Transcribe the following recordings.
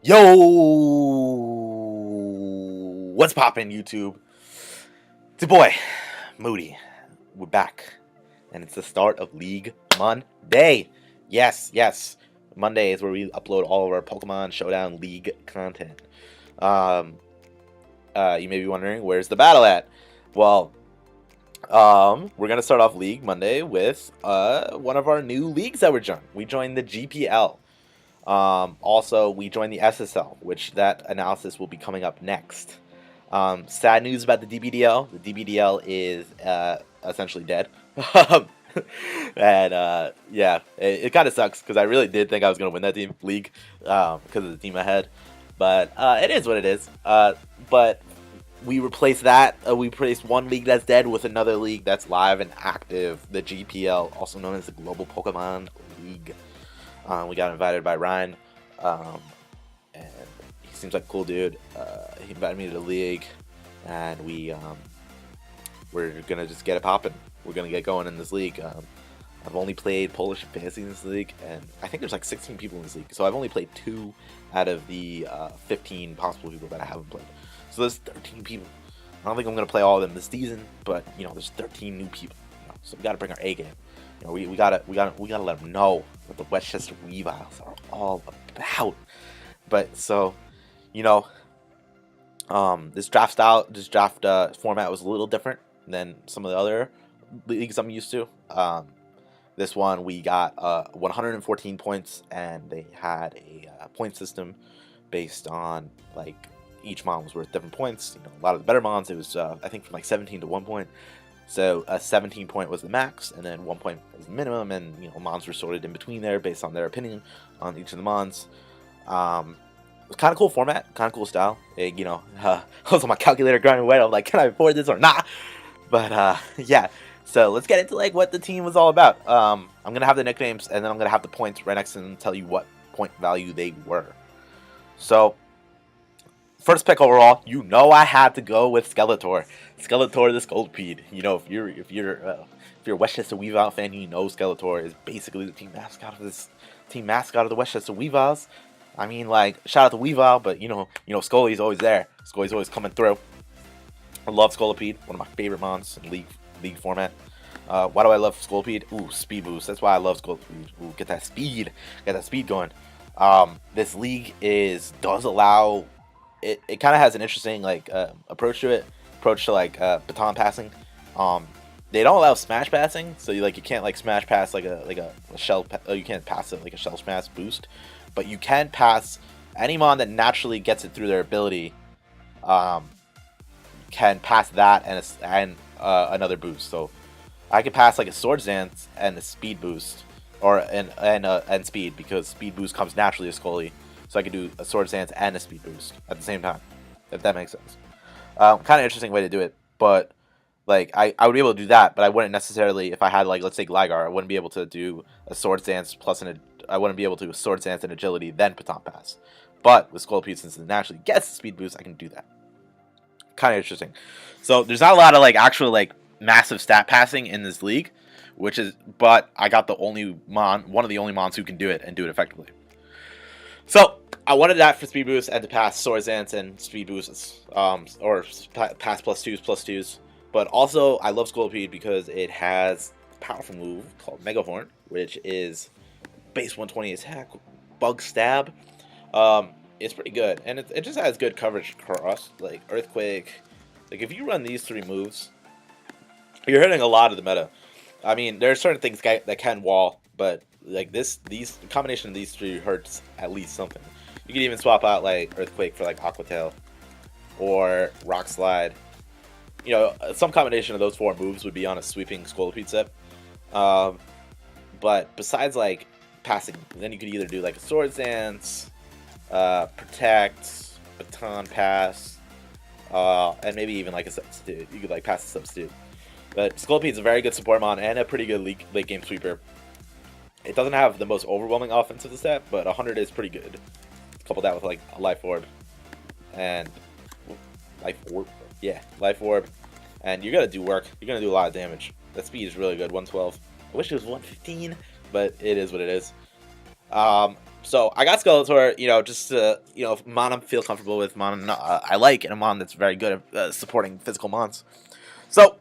Yo, what's poppin', YouTube? It's your boy, Moody. We're back, and it's the start of League Monday. Yes, Monday is where we upload all of our Pokemon Showdown League content. Um, you may be wondering, where's the battle at? Well, we're gonna start off League Monday with one of our new leagues that we joined. We joined the GPL. Also, we joined the SSL, which that analysis will be coming up next. Sad news about the DBDL. The DBDL is essentially dead. And yeah, it kind of sucks because I really did think I was going to win that league because of the team I had. But it is what it is. But we replaced that. We replaced one league that's dead with another league that's live and active. The GPL, also known as the Global Pokemon League. We got invited by Ryan, and he seems like a cool dude. He invited me to the league, and we're gonna just get it popping. We're gonna get going in this league. I've only played Polish and Fantasy in this league, and I think there's like 16 people in this league. So I've only played 2 out of the 15 possible people that I haven't played. So there's 13 people. I don't think I'm gonna play all of them this season, but you know, there's 13 new people. So we gotta bring our A game. You know, we gotta let them know what the Westchester Weaviles are all about. But so, you know, this draft format was a little different than some of the other leagues I'm used to. This one we got 114 points, and they had a point system based on like each mon was worth different points. You know, a lot of the better mons, it was I think from like 17 to 1 point. So a 17 point was the max, and then 1 point was the minimum, and you know, mons were sorted in between there based on their opinion on each of the mons. It was kind of cool format, kind of cool style. You know, I was on my calculator grinding away. I'm like, can I afford this or not? But yeah. So let's get into like what the team was all about. I'm gonna have the nicknames, and then I'm gonna have the points right next to them and tell you what point value they were. So first pick overall, you know I had to go with Skeletor. Skeletor the Scolipede. You know, if you're a Westchester Weavile fan, you know Skeletor is basically the team mascot of the Westchester Weaviles. I mean, like, shout out to Weavile, but you know, Scully's always there. Scully's always coming through. I love Scolipede, one of my favorite mons in league format. Why do I love Scolipede? Ooh, speed boost. That's why I love Scolipede. Ooh, get that speed going. This league does allow. It kind of has an interesting like approach to like baton passing. They don't allow smash passing, so you can't like smash pass like a shell. You can't pass it like a shell smash boost, but you can pass any mon that naturally gets it through their ability. Can pass that and another boost. So I could pass like a Swords Dance and a speed boost, and speed, because speed boost comes naturally to Scully. So I could do a Swords Dance and a speed boost at the same time, if that makes sense. Kind of interesting way to do it, but like I would be able to do that, but I wouldn't necessarily, if I had like, let's say Gligar, I wouldn't be able to do a Swords Dance I wouldn't be able to do a Swords Dance and agility then Baton Pass. But with Scolipede, since it naturally gets the speed boost, I can do that. Kind of interesting. So there's not a lot of like actual like massive stat passing in this league, but I got one of the only mons who can do it and do it effectively. So I wanted that for speed boost and to pass Swords Dance and speed boosts, or pass +2s. But also I love Scolipede because it has a powerful move called Mega Horn, which is base 120 attack, bug stab. It's pretty good, and it just has good coverage across, like Earthquake. Like if you run these 3 moves, you're hitting a lot of the meta. I mean, there are certain things that can wall, but like the combination of these 3 hurts at least something. You can even swap out like Earthquake for like Aqua Tail or Rock Slide. You know, some combination of those 4 moves would be on a sweeping Scolipede set. But besides like passing, then you could either do like a Swords Dance, Protect, Baton Pass, and maybe even like a substitute. You could like pass a substitute. But Scolipede is a very good support mon and a pretty good late game sweeper. It doesn't have the most overwhelming offensive stat, but 100 is pretty good. Couple that with like a Life Orb, and Life Orb, and you're gonna do work. You're gonna do a lot of damage. That speed is really good, 112. I wish it was 115, but it is what it is. So I got Skeletor, just to, Mon feel comfortable with, Mon I like, and a Mon that's very good at supporting physical Mons. So,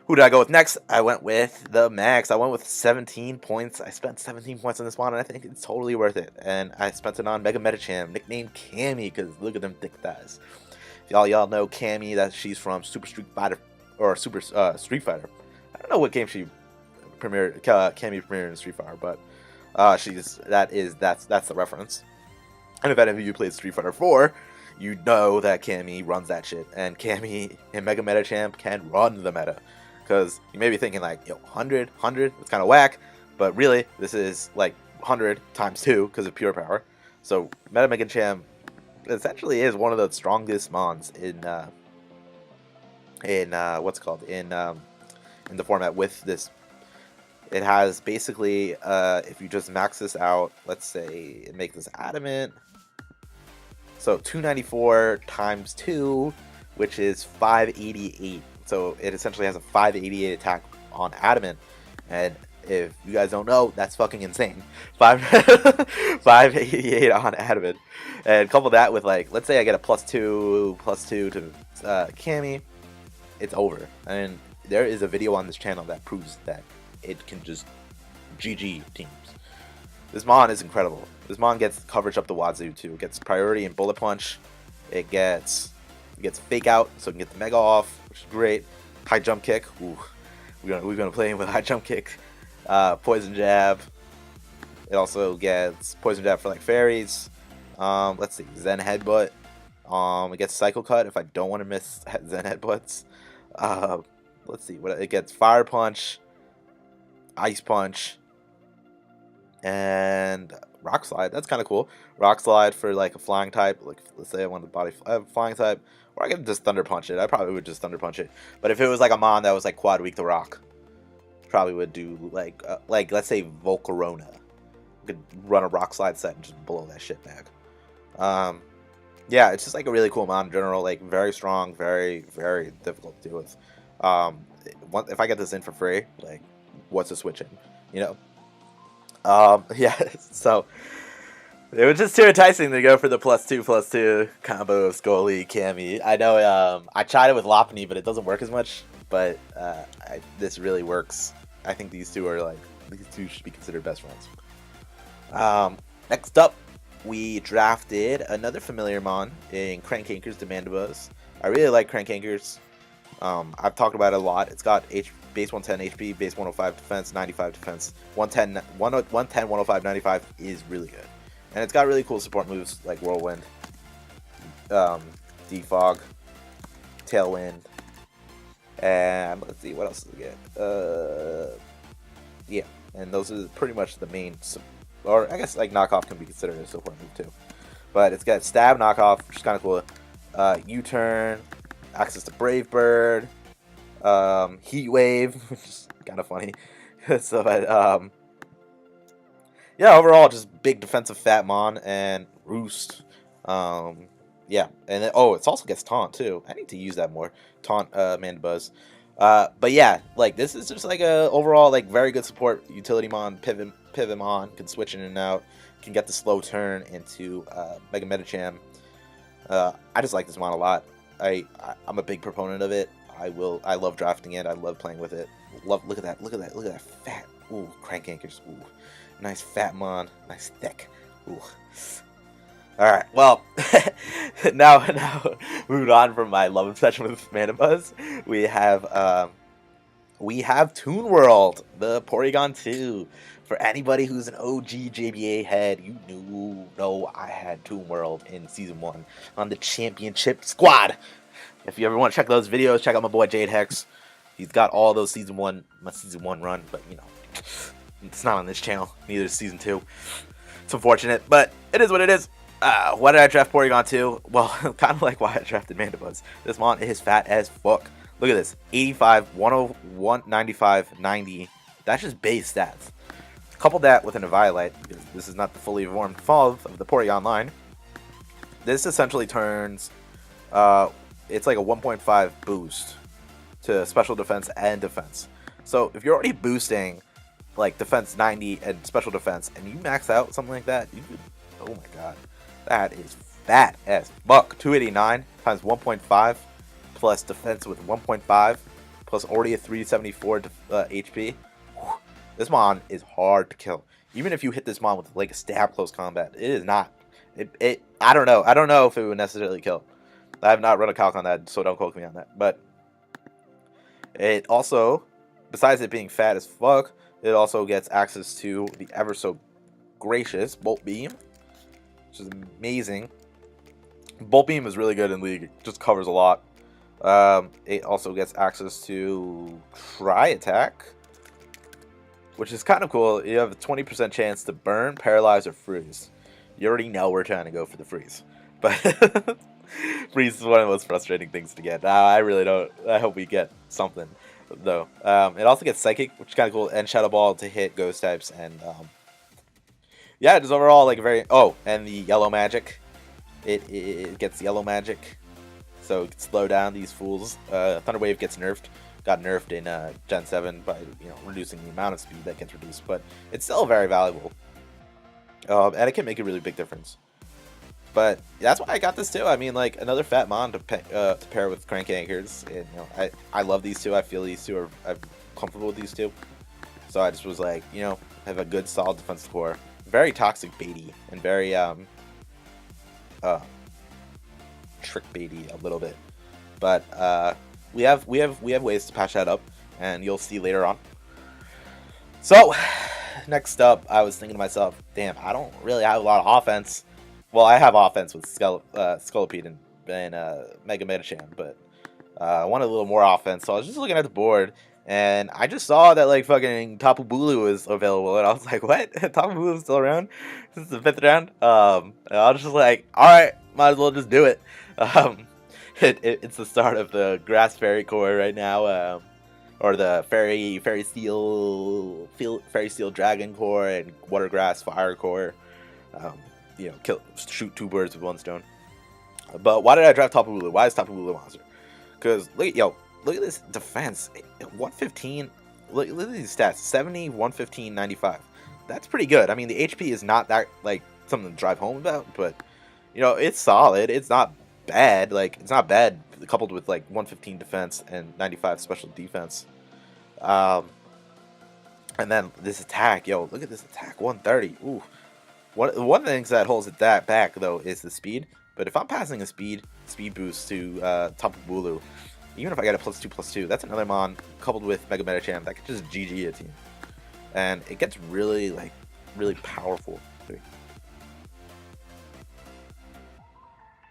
who did I go with next? I went with the Max. I went with 17 points. I spent 17 points on this Mon, and I think it's totally worth it. And I spent it on Mega Medicham, nicknamed Cammy, because look at them thick thighs. If y'all know Cammy, that she's from Super Street Fighter, or Super Street Fighter. I don't know what game she premiered, Cammy premiered in Street Fighter, but that's the reference. And if any of you played Street Fighter 4, you know that Cammy runs that shit, and Cammy and Mega Medicham can run the meta. Because you may be thinking like, 100, it's kind of whack, but really this is like 100 times 2 because of pure power. So Mega Medicham essentially is one of the strongest mons in the format with this. It has basically, if you just max this out, let's say, and make this adamant. So 294 times 2, which is 588. So it essentially has a 588 attack on adamant. And if you guys don't know, that's fucking insane. 588 on adamant. And couple that with, like, let's say I get a +2 to Cammy, it's over. And there is a video on this channel that proves that it can just GG teams. This Mon is incredible. This Mon gets coverage up the wazoo too. It gets priority and bullet punch. It gets fake out, so it can get the mega off, which is great. High jump kick. Ooh, we're gonna play him with high jump kick. Poison jab. It also gets poison jab for like fairies. Let's see, Zen headbutt. It gets cycle cut if I don't want to miss Zen headbutts. Let's see what it gets: fire punch, ice punch, and rock slide. That's kind of cool. Rock slide for like a flying type. Like, let's say I want the body flying type, or I could just thunder punch it. I probably would just thunder punch it. But if it was like a Mon that was like quad weak to rock, probably would do like let's say Volcarona. Could run a rock slide set and just blow that shit back. Yeah, it's just like a really cool Mon in general. Like very strong, very very difficult to deal with. If I get this in for free, like, what's a switch in? Yeah, so it was just too enticing to go for the +2/+2 combo of Scully, Cammy. I know I tried it with Lopunny, but it doesn't work as much. But this really works. I think these two should be considered best friends. Next up, we drafted another familiar Mon in Crankanker's Demandibuzz. I really like Crankankers. I've talked about it a lot. It's got base 110 HP, base 105 defense, 95 defense. 110, 105, 95 is really good. And it's got really cool support moves like Whirlwind, Defog, Tailwind, and let's see, what else does it get? Yeah, and those are pretty much the main, or I guess like knockoff can be considered a support move too. But it's got stab knockoff, which is kind of cool. U-turn, access to Brave Bird, Heat Wave, which is kind of funny. So, yeah, overall, just big defensive fat Mon and Roost. Yeah, and then, it also gets Taunt too. I need to use that more. Taunt, Mandibuzz. But yeah, like this is just like a overall like very good support utility Mon, pivot Mon, can switch in and out, can get the slow turn into Mega Medicham. I just like this Mon a lot. I'm a big proponent of it. I love drafting it. I love playing with it. Look at that fat. Ooh, Crankankers. Ooh, nice fat Mon. Nice thick. Ooh. All right. Well, now moving on from my love obsession with Mandibuzz, we have Toon World, the Porygon 2. For anybody who's an OG JBA head, you know I had Toon World in Season 1 on the Championship Squad. If you ever want to check those videos, check out my boy Jade Hex. He's got all those my Season 1 run, but it's not on this channel. Neither is Season 2. It's unfortunate, but it is what it is. Why did I draft Porygon 2? Well, kind of like why I drafted Mandibuzz. This Mon is fat as fuck. Look at this. 85, 101, 95, 90. That's just base stats. Couple that with an Weaviles, because this is not the fully formed form of the Porygon line. This essentially turns, it's like a 1.5 boost to special defense and defense. So if you're already boosting like defense 90 and special defense, and you max out something like that, you could, oh my god, that is fat as fuck. 289 times 1.5 plus defense with 1.5 plus already a 374 HP. Whew. This mon is hard to kill. Even if you hit this mon with like a stab close combat, it is not. I don't know. I don't know if it would necessarily kill. I have not run a calc on that, so don't quote me on that. But it also, besides it being fat as fuck, it also gets access to the ever so gracious Bolt Beam, which is amazing. Bolt Beam is really good in League. It just covers a lot. It also gets access to Try Attack, which is kind of cool. You have a 20% chance to burn, paralyze, or freeze. You already know we're trying to go for the freeze. But freeze is one of the most frustrating things to get. I really don't. I hope we get something, though. It also gets Psychic, which is kind of cool, and Shadow Ball to hit Ghost types. And yeah, just overall, like, very... Oh, and the Yellow Magic. It gets Yellow Magic, so it can slow down these fools. Thunder Wave gets nerfed. Got nerfed in Gen 7 by, you know, reducing the amount of speed that gets reduced, but it's still very valuable. And it can make a really big difference. But that's why I got this too. I mean, like, another fat mon to pair with Crank Anchors. And, you know, I love these two. I feel these two I'm comfortable with these two. So I just was like, you know, have a good solid defensive core. Very toxic baity and very trick baity a little bit. But we have ways to patch that up, and you'll see later on. So next up, I was thinking to myself, damn, I don't really have a lot of offense. Well, I have offense with Scolipede and Mega Metacham, but I wanted a little more offense, so I was just looking at the board, and I just saw that, like, fucking Tapu Bulu was available, and I was like, what? Tapu Bulu is still around? This is the 5th round? And I was just like, alright, might as well just do it. It's the start of the Grass Fairy Core right now, or the Fairy Steel Dragon Core and Water Grass Fire Core. You know, shoot 2 birds with 1 stone. But why did I draft Tapu Bulu? Why is Tapu Bulu a monster? Because look at this defense, 115. Look at these stats: 70, 115, 95. That's pretty good. I mean, the HP is not that, like, something to drive home about, but, you know, it's solid. It's not bad. Like, it's not bad coupled with, like, 115 defense and 95 special defense. And then this attack, yo, look at this attack, 130. Ooh. One of the things that holds it back, though, is the speed. But if I'm passing a speed boost to Tapu Bulu, even if I get a +2/+2, that's another mon coupled with Mega Metacham that could just GG a team. And it gets really, like, really powerful.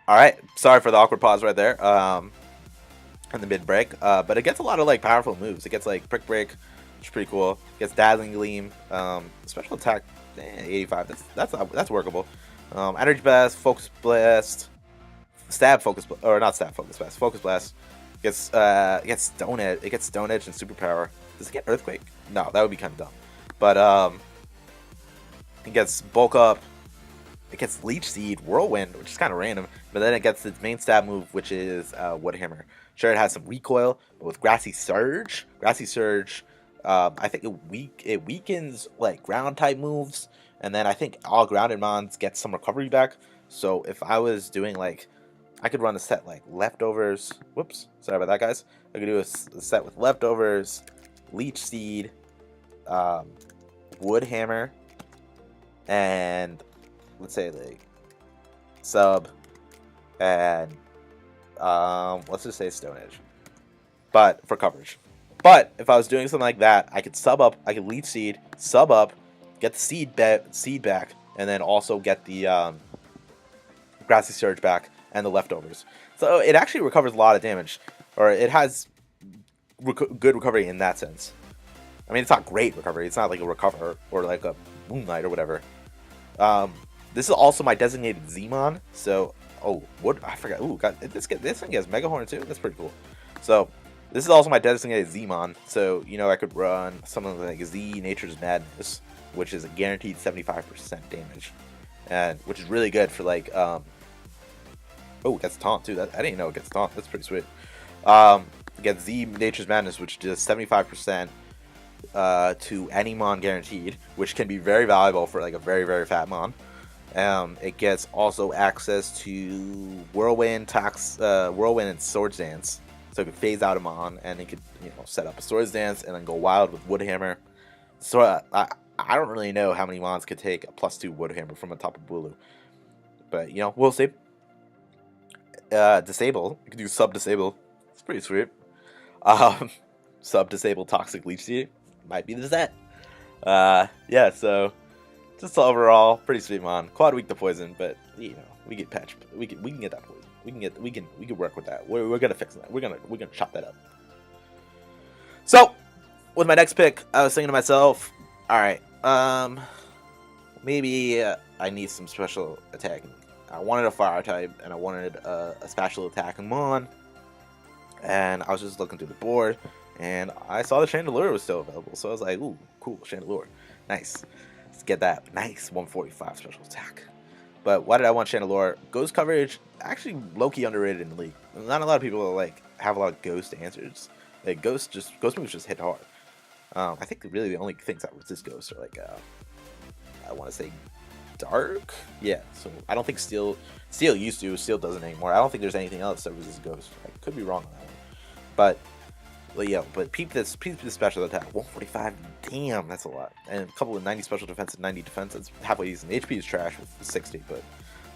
Alright, sorry for the awkward pause right there. In the mid-break. But it gets a lot of, like, powerful moves. It gets, like, Brick Break, which is pretty cool. It gets Dazzling Gleam. Special attack, 85. That's workable. Energy Blast, Focus Blast, Stab Focus, or not Stab Focus Blast. Focus Blast gets Stone Edge. It gets Stone Edge and Superpower. Does it get Earthquake? No, that would be kind of dumb. But it gets Bulk Up. It gets Leech Seed, Whirlwind, which is kind of random. But then it gets its main stab move, which is Wood Hammer. Sure, it has some recoil, but with Grassy Surge, I think it weakens, like, ground type moves, and then I think all grounded mons get some recovery back. So if I was doing, like, I could run a set like Leftovers. Whoops, sorry about that, guys. I could do a set with Leftovers, Leech Seed, Wood Hammer, and let's say, like, Sub, and let's just say Stone Edge, but for coverage. But if I was doing something like that, I could sub up, I could Leech Seed, sub up, get the seed back, and then also get the Grassy Surge back and the Leftovers. So it actually recovers a lot of damage, or it has good recovery in that sense. I mean, it's not great recovery. It's not like a Recover or like a Moonlight or whatever. This is also my designated Zmon. So, I forgot. Ooh, this thing gets Mega Horn too. That's pretty cool. So, this is also my designated Zmon. So, you know, I could run something like Z Nature's Madness, which is a guaranteed 75% damage, and which is really good for, like, oh, it gets Taunt too. I didn't know it gets Taunt. That's pretty sweet. It gets Z Nature's Madness, which does 75%. to any mon guaranteed, which can be very valuable for like a very, very fat mon. It gets also access to Whirlwind, Whirlwind and Swords Dance, so it could phase out a mon, and it could set up a Swords Dance and then go wild with Woodhammer. So I don't really know how many mons could take a +2 Woodhammer from the top of Bulu, but we'll see. Disable, you can do sub disable. It's pretty sweet. Sub disable Toxic Leech Seed might be the set. Yeah, so just overall pretty sweet mon. Quad weak to poison, but we get patch. We can get that poison. We can work with that. We're gonna fix that. We're gonna chop that up. So with my next pick, I was thinking to myself, all right, maybe I need some special attacking. I wanted a fire type, and I wanted a special attacking mon. And I was just looking through the board, and I saw the Chandelure was still available. So I was like, ooh, cool, Chandelure. Nice. Let's get that. Nice 145 special attack. But why did I want Chandelure? Ghost coverage, actually low-key underrated in the league. Not a lot of people have a lot of ghost answers. Like ghost moves just hit hard. I think really the only things that resist ghost are like I want to say dark. Yeah, so I don't think steel used to. Steel doesn't anymore. I don't think there's anything else that resists ghost. I could be wrong on that one. But peep this special attack. 145, damn, that's a lot. And a couple of 90 special defense and 90 defense. That's halfway decent. HP is trash with 60, but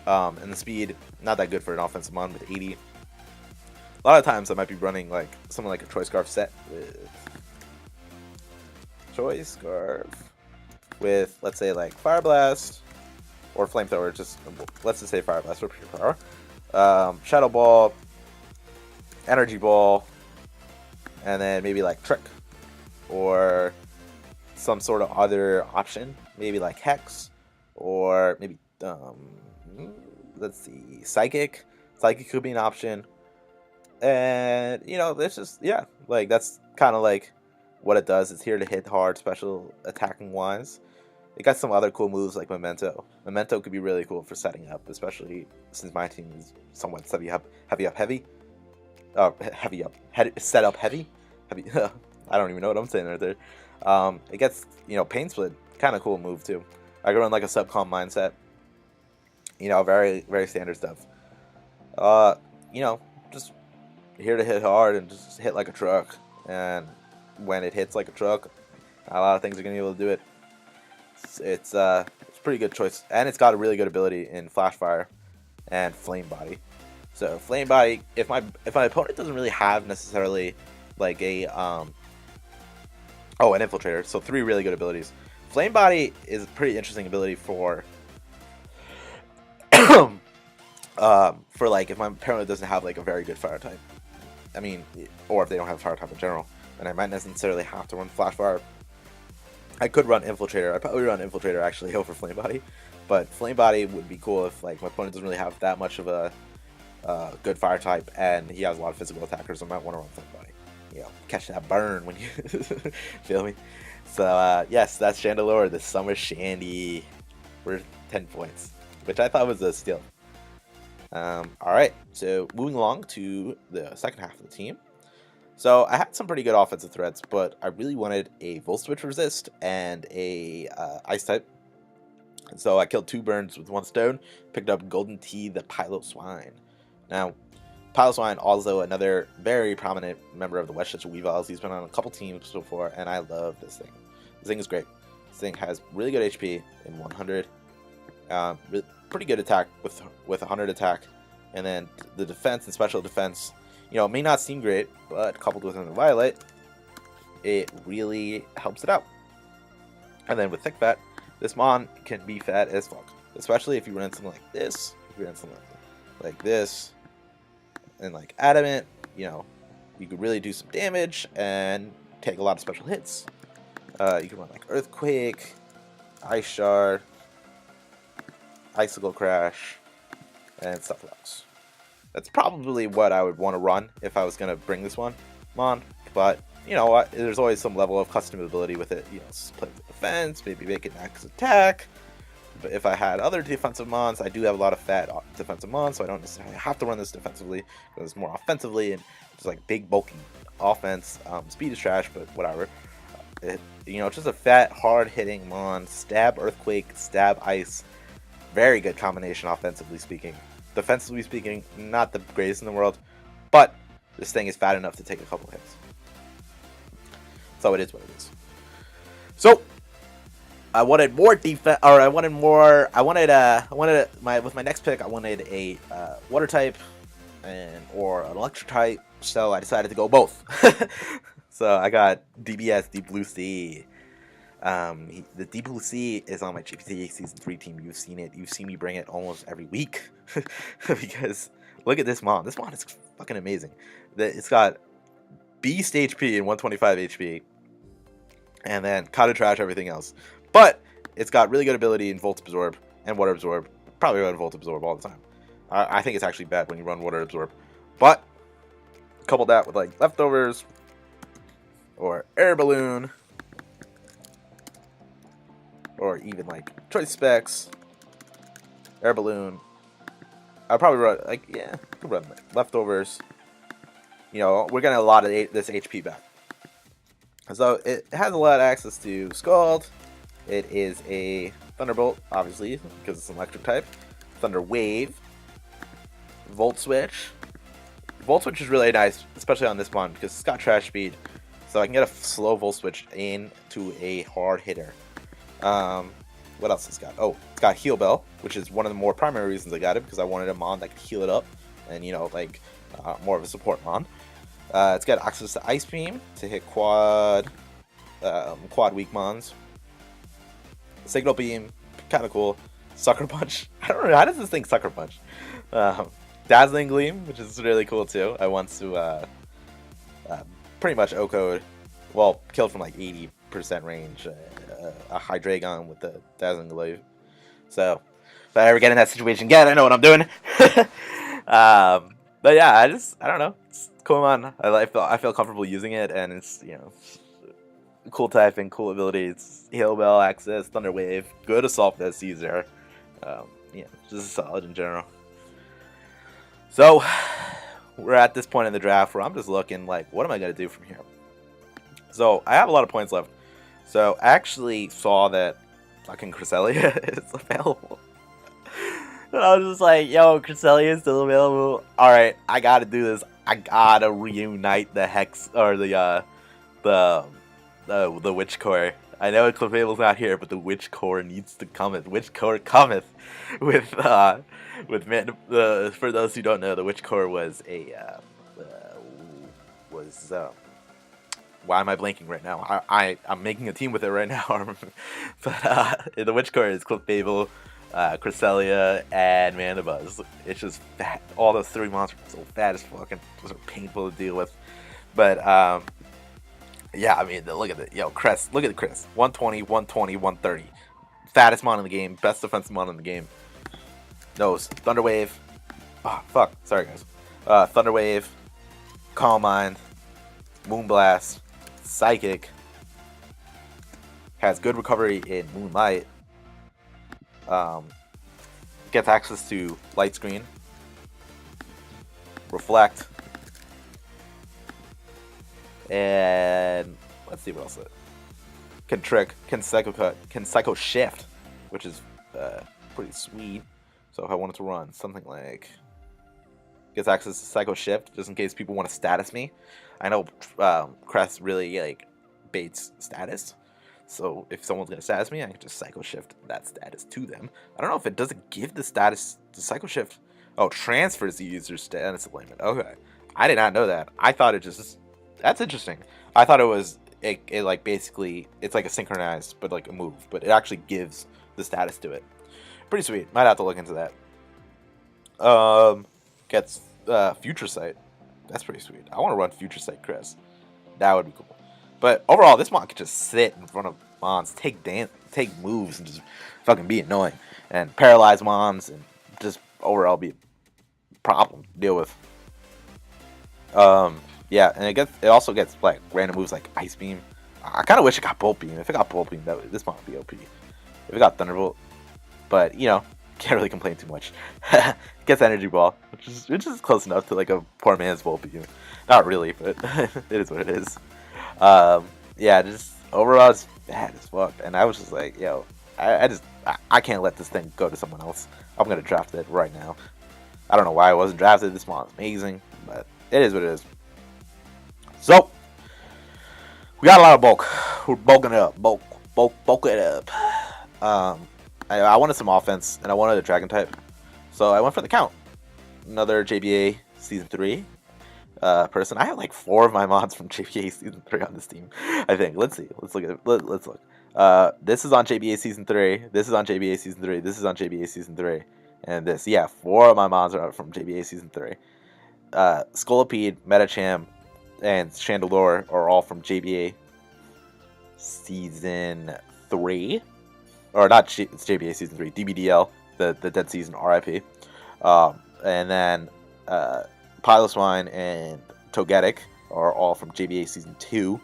and the speed not that good for an offensive mon with 80. A lot of times I might be running like something like a Choice Scarf set with Choice Scarf with, let's say, like Fire Blast or Flamethrower. Just let's just say Fire Blast for pure power. Shadow Ball, Energy Ball, and then maybe like Trick or some sort of other option, maybe like Hex or maybe let's see, Psychic could be an option. And it's just, yeah, like that's kind of like what it does. It's here to hit hard special attacking wise. It got some other cool moves like Memento. Memento could be really cool for setting up, especially since my team is somewhat heavy up heavy. Set up heavy. I don't even know what I'm saying right there. It gets, Pain Split, kind of could move too. I could run like a Subcom mindset. Very, very standard stuff. Just here to hit hard and just hit like a truck. And when it hits like a truck, a lot of things are gonna be able to do it. It's a pretty good choice, and it's got a really good ability in Flash Fire and Flame Body. So Flame Body, if my opponent doesn't really have necessarily like a an Infiltrator, so 3 really good abilities. Flame Body is a pretty interesting ability for for like if my opponent doesn't have like a very good fire type. I mean, or if they don't have fire type in general, then I might not necessarily have to run Flash Fire. I could run Infiltrator. I'd probably run Infiltrator actually over Flame Body, but Flame Body would be cool if like my opponent doesn't really have that much of a good fire type and he has a lot of physical attackers. I might want to run Flame Body. Catch that burn when you feel me. So yes, that's Chandelure, the Summer Shandy. We're 10 points, which I thought was a steal. Alright, so moving along to the second half of the team. So I had some pretty good offensive threats, but I really wanted a Volt Switch resist and a Ice type. So I killed 2 birds with 1 stone, picked up Golden Tea, the Piloswine. Now, Piloswine, also another very prominent member of the Westchester Weaviles. He's been on a couple teams before, and I love this thing. This thing is great. This thing has really good HP in 100. Pretty good attack with 100 attack, and then the defense and special defense, may not seem great, but coupled with Violet, it really helps it out. And then with Thick Fat, this mon can be fat as fuck, especially if you run something like this. If you run something like this, and like Adamant, you could really do some damage and take a lot of special hits. You can run like Earthquake, Ice Shard, Icicle Crash, and stuff else. That's probably what I would want to run if I was going to bring this one on. But, you know what, there's always some level of customability with it. Play with defense, maybe make it max attack. But if I had other defensive mons, I do have a lot of fat defensive mons, so I don't necessarily have to run this defensively. Because it's more offensively, and it's like big, bulky offense. Speed is trash, but whatever. Just a fat, hard-hitting mon. Stab Earthquake, stab Ice. Very good combination offensively speaking. Defensively speaking, not the greatest in the world, but this thing is fat enough to take a couple hits. So it is what it is. So I wanted more defense, or with my next pick, I wanted a water type or an electric type. So I decided to go both. So I got DBS, Deep Blue Sea. The Deep Blue Sea is on my GPT Season 3 team. You've seen it. You've seen me bring it almost every week. Because look at this mon. This mon is fucking amazing. It's got beast HP and 125 HP. And then kind trash everything else. But it's got really good ability in Volt Absorb and Water Absorb. Probably run Volt Absorb all the time. I think it's actually bad when you run Water Absorb. But couple that with like Leftovers or Air Balloon. Or even like Choice Specs, Air Balloon. I'll probably run I could run Leftovers. We're getting a lot of this HP back. So it has a lot of access to Scald. It is a Thunderbolt, obviously, because it's an electric type. Thunder Wave. Volt Switch. Volt Switch is really nice, especially on this mon, because it's got trash speed. So I can get a slow Volt Switch into a hard hitter. What else it's got? Oh, it's got Heal Bell, which is one of the more primary reasons I got it, because I wanted a mon that could heal it up, and more of a support mon. It's got access to Ice Beam to hit quad weak mons. Signal Beam, kind of cool. Sucker Punch. I don't know, how does this thing Sucker Punch? Dazzling Gleam, which is really cool too. I want to pretty much O-code, killed from like 80% range. A Hydreigon with the Dazzling Glaive. So, if I ever get in that situation again, I know what I'm doing. But yeah, I don't know. It's cool on. I feel comfortable using it, and it's cool typing, cool abilities, Hail Bell access, Thunder Wave, good Assault Vest Caesar. Just solid in general. So we're at this point in the draft where I'm just looking like, what am I gonna do from here? So I have a lot of points left. So I actually saw that fucking Cresselia is available. And I was just like, yo, Cresselia is still available. Alright, I gotta do this. I gotta reunite the Hex, or the Witch Core. I know Clefable's not here, but the Witch Core needs to cometh. Witch Core cometh with for those who don't know, the Witch Core was why am I blanking right now? I'm making a team with it right now. But the Witch Core is Clefable, Cresselia, and Mandibuzz. It's just fat. All those three monsters are so fat as fucking. Those are painful to deal with. But yeah, I mean, look at it. Yo, Crest. Look at Crest. 120, 120, 130. Fattest mon in the game. Best defensive mon in the game. Nose. Thunder Wave. Oh, fuck. Sorry, guys. Thunder Wave. Calm Mind. Moonblast. Psychic. Has good recovery in Moonlight. Gets access to Light Screen. Reflect. And let's see what else. Can Trick. Can Psycho Cut. Can Psycho Shift. Which is pretty sweet. So if I wanted to run something like... Gets access to Psycho Shift, just in case people want to status me. I know Crest really baits status. So if someone's going to status me, I can just Psycho Shift that status to them. I don't know if it doesn't give the status to Psycho Shift. Oh, transfers the user's status alignment. Okay. I did not know that. I thought it just... That's interesting. I thought it was... It like basically... It's like a synchronized, but like a move. But it actually gives the status to it. Pretty sweet. Might have to look into that. Gets Future Sight. That's pretty sweet. I want to run Future Sight Chris. That would be cool. But overall, this mon could just sit in front of mons, take moves, and just fucking be annoying. And paralyze mons, and just overall be a problem to deal with. Yeah, and it also gets like random moves like Ice Beam. I kind of wish it got Bolt Beam. If it got Bolt Beam, this mon would be OP. If it got Thunderbolt, but can't really complain too much. Gets Energy Ball, which is close enough to like a poor man's Bolt Beam. Not really, but it is what it is. Yeah, just overall, it's bad as fuck. And I was just like, yo, I can't let this thing go to someone else. I'm gonna draft it right now. I don't know why I wasn't drafted. This mon's amazing, but it is what it is. So we got a lot of bulk. We're bulking it up. Bulk it up. I wanted some offense and I wanted a dragon type, so I went for the count. Another JBA season 3 person. I have like 4 of my mods from JBA season 3 on this team. I think. Let's see. Let's look at it. Let's look. This is on JBA season 3. This is on JBA season 3. This is on JBA season 3. And this, yeah, 4 of my mods are from JBA season 3. Scolipede, Metacham, and Chandelure are all from JBA season 3. Or not, it's JBA season 3. DBDL, the dead season, RIP. And then Piloswine and Togetic are all from JBA season 2.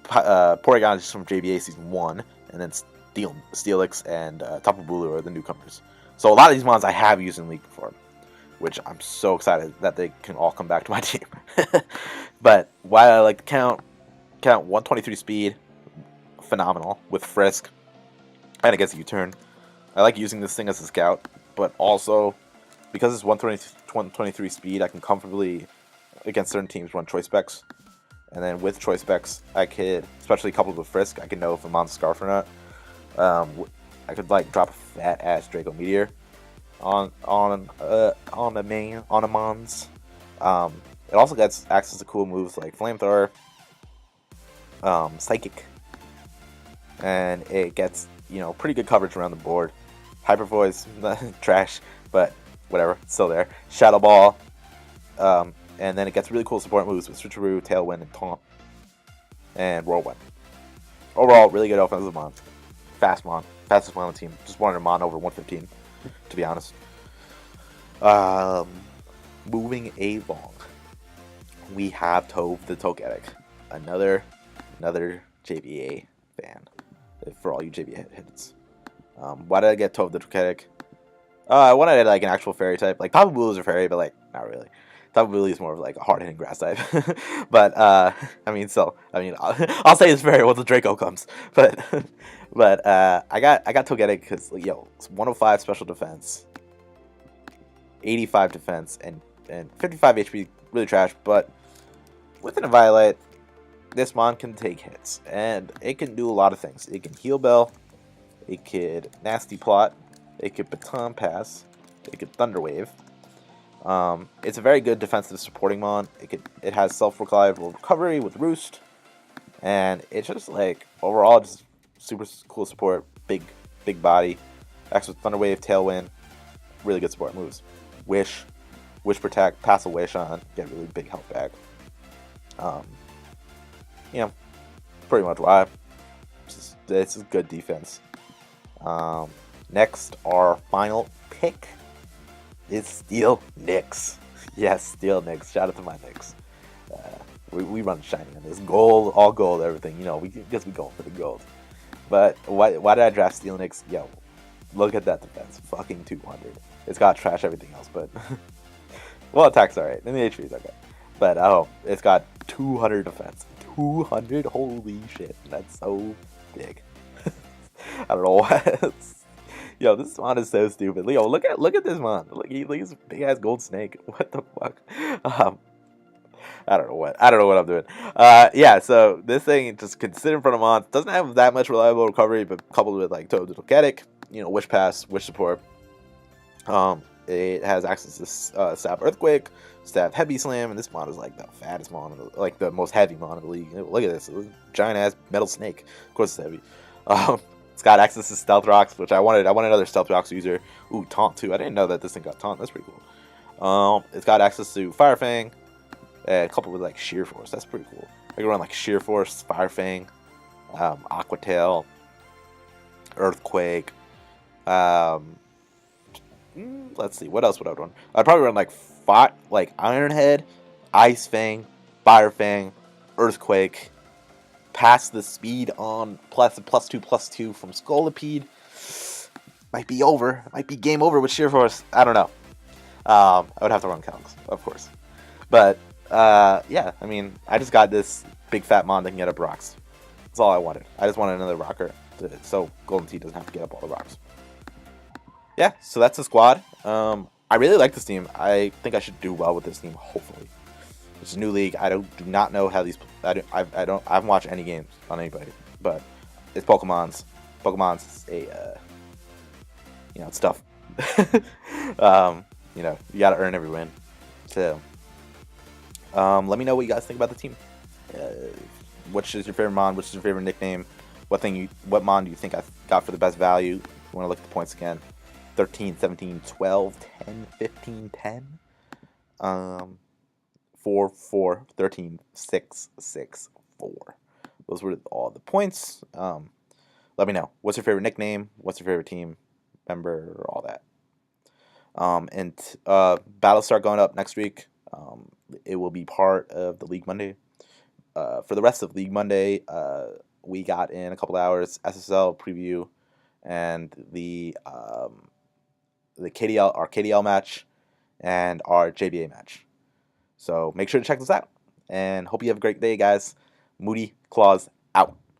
Porygon is from JBA season 1. And then Steelix and Tapu Bulu are the newcomers. So a lot of these mods I have used in League before, which I'm so excited that they can all come back to my team. But why I like to count 123 speed, phenomenal, with Frisk, and I guess U-turn. I like using this thing as a scout, but also, because it's 123 speed, I can comfortably, against certain teams, run choice specs. And then with choice specs, I could, especially coupled with Frisk, I can know if I'm on Scarf or not. I could like drop a fat ass Draco Meteor on a Mons. It also gets access to cool moves like Flamethrower, Psychic, and it gets, you know, pretty good coverage around the board. Hyper Voice, trash, but whatever, it's still there. Shadow Ball, and then it gets really cool support moves with Switcheroo, Tailwind, and Taunt, and Whirlwind. Overall, really good offensive mon. Fastest mon on the team. Just wanted a mon over 115, to be honest. Moving along, we have Tove the Togetic, another JBA fan. For all you JBA hits. Why did I get Tove the Togetic? I wanted like an actual fairy type. Like Tapu Bulu is a fairy, but like not really. Tapu Bulu is more of like a hard hitting grass type. But I'll say it's fairy once the Draco comes. But I got Togetic because yo, it's 105 special defense, 85 defense, and 55 HP, really trash. But with an Violet, this mon can take hits, and it can do a lot of things. It can Heal Bell, it could Nasty Plot, it could Baton Pass, it could Thunder Wave. It's a very good defensive supporting mon. It has self-reliable recovery with Roost, and it's just like overall just super cool support. Big body, acts with Thunder Wave, Tailwind, really good support moves. Wish Protect, pass a Wish on, get really big health back. You know, pretty much why. It's a good defense. Next, our final pick is Steel Nyx. Yes, Steel Nyx. Shout out to my Nyx. We run shiny on this. Gold, all gold, everything. You know, we going for the gold. But why did I draft Steel Nyx? Yo, look at that defense. Fucking 200. It's got trash everything else, but... well, attack's alright. And the HP is okay. But, it's got 200 defense. 200? Holy shit. That's so big. I don't know why. Yo, this mon is so stupid. Yo, look at this mon. Look at this big ass gold snake. What the fuck? I don't know what I'm doing. Yeah, so this thing just can sit in front of mon. Doesn't have that much reliable recovery, but coupled with like Tove the Togetic, you know, Wish Pass, Wish Support. It has access to Stab Earthquake, Stab Heavy Slam, and this mon is like the fattest mon, like the most heavy mon in the league. Look at this, giant ass metal snake. Of course it's heavy. It's got access to Stealth Rocks, which I wanted another Stealth Rocks user. Ooh, Taunt too. I didn't know that this thing got Taunt. That's pretty cool. It's got access to Fire Fang, coupled with like Sheer Force. That's pretty cool. I can run like Sheer Force, Fire Fang, Aqua Tail, Earthquake. Let's see, what else would I run? I'd probably run like Iron Head, Ice Fang, Fire Fang, Earthquake. Pass the speed on +2/+2 from Scolipede. Might be over. Might be game over with Sheer Force. I don't know. I would have to run Calcs, of course. But yeah, I mean, I just got this big fat mon that can get up rocks. That's all I wanted. I just wanted another rocker so Golden Tee doesn't have to get up all the rocks. Yeah, so that's the squad. I really like this team. I think I should do well with this team, hopefully. It's a new league. I do not know how these. I haven't watched any games on anybody, but it's Pokemon's. Pokemon's a it's tough. You gotta earn every win. So, let me know what you guys think about the team. Which is your favorite Mon? Which is your favorite nickname? What Mon do you think I got for the best value? You want to look at the points again? 13, 17, 12, 10, 15, 10. 4, 4, 13, 6, 6, 4. Those were all the points. Let me know. What's your favorite nickname? What's your favorite team member? All that. Battles start going up next week. It will be part of the League Monday. For the rest of League Monday, we got in a couple hours SSL preview and the KDL, our KDL match, and our JBA match. So make sure to check this out. And hope you have a great day, guys. Moody Claws out.